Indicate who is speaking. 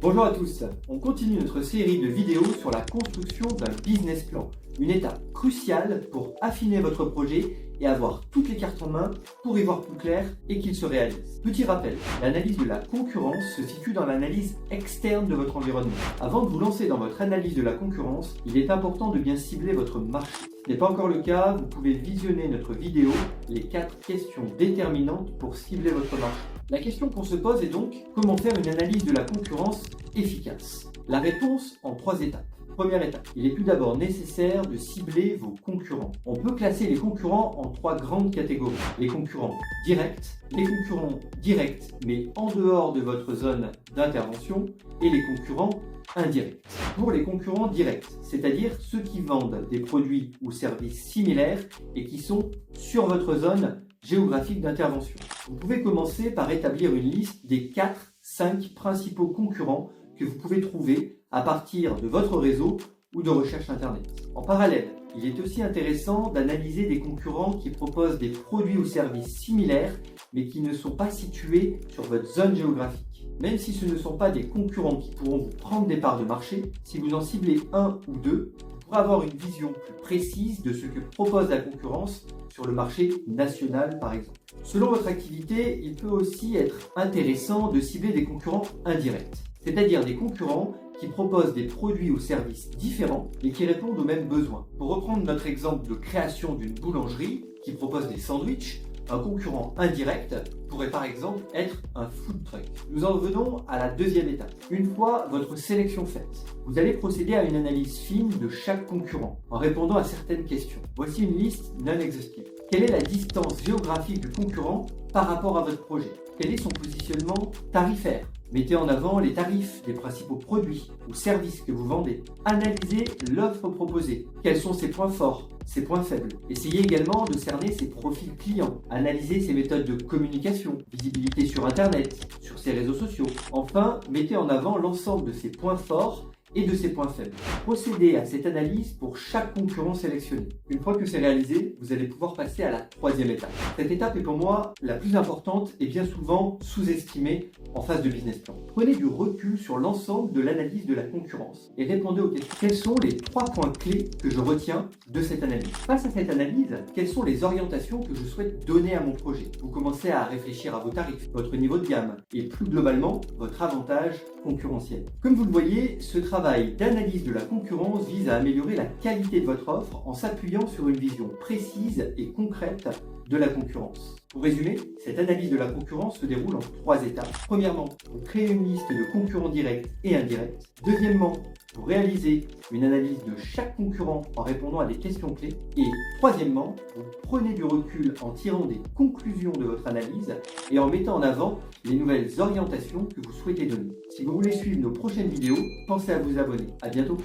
Speaker 1: Bonjour à tous, on continue notre série de vidéos sur la construction d'un business plan, une étape cruciale pour affiner votre projet et avoir toutes les cartes en main pour y voir plus clair et qu'il se réalise. Petit rappel, l'analyse de la concurrence se situe dans l'analyse externe de votre environnement. Avant de vous lancer dans votre analyse de la concurrence, il est important de bien cibler votre marché. Ce n'est pas encore le cas, vous pouvez visionner notre vidéo, les 4 questions déterminantes pour cibler votre marché. La question qu'on se pose est donc, comment faire une analyse de la concurrence efficace? La réponse en 3 étapes. Première étape, il est tout d'abord nécessaire de cibler vos concurrents. On peut classer les concurrents en 3 grandes catégories. Les concurrents directs, les concurrents directs mais en dehors de votre zone d'intervention et les concurrents indirects. Pour les concurrents directs, c'est-à-dire ceux qui vendent des produits ou services similaires et qui sont sur votre zone géographique d'intervention. Vous pouvez commencer par établir une liste des 4-5 principaux concurrents que vous pouvez trouver à partir de votre réseau ou de recherche internet. En parallèle, il est aussi intéressant d'analyser des concurrents qui proposent des produits ou services similaires mais qui ne sont pas situés sur votre zone géographique. Même si ce ne sont pas des concurrents qui pourront vous prendre des parts de marché, si vous en ciblez un ou deux, vous pourrez avoir une vision plus précise de ce que propose la concurrence sur le marché national par exemple. Selon votre activité, il peut aussi être intéressant de cibler des concurrents indirects, c'est-à-dire des concurrents qui proposent des produits ou services différents et qui répondent aux mêmes besoins. Pour reprendre notre exemple de création d'une boulangerie qui propose des sandwichs, un concurrent indirect pourrait par exemple être un food truck. Nous en venons à la deuxième étape. Une fois votre sélection faite, vous allez procéder à une analyse fine de chaque concurrent en répondant à certaines questions. Voici une liste non exhaustive. Quelle est la distance géographique du concurrent par rapport à votre projet? Quel est son positionnement tarifaire? Mettez en avant les tarifs des principaux produits ou services que vous vendez. Analysez l'offre proposée. Quels sont ses points forts, ses points faibles? Essayez également de cerner ses profils clients. Analysez ses méthodes de communication, visibilité sur Internet, sur ses réseaux sociaux. Enfin, mettez en avant l'ensemble de ses points forts et de ses points faibles. Procédez à cette analyse pour chaque concurrent sélectionné. Une fois que c'est réalisé, vous allez pouvoir passer à la troisième étape. Cette étape est pour moi la plus importante et bien souvent sous-estimée en phase de business plan. Prenez du recul sur l'ensemble de l'analyse de la concurrence et répondez aux questions. Quels sont les 3 points clés que je retiens de cette analyse? Face à cette analyse, quelles sont les orientations que je souhaite donner à mon projet? Vous commencez à réfléchir à vos tarifs, votre niveau de gamme et plus globalement votre avantage concurrentiel. Comme vous le voyez, ce travail d'analyse de la concurrence vise à améliorer la qualité de votre offre en s'appuyant sur une vision précise et concrète de la concurrence. Pour résumer, cette analyse de la concurrence se déroule en 3 étapes. Premièrement, vous créez une liste de concurrents directs et indirects. Deuxièmement, vous réalisez une analyse de chaque concurrent en répondant à des questions clés. Et troisièmement, vous prenez du recul en tirant des conclusions de votre analyse et en mettant en avant les nouvelles orientations que vous souhaitez donner. Si vous voulez suivre nos prochaines vidéos, pensez à vous abonner. À bientôt.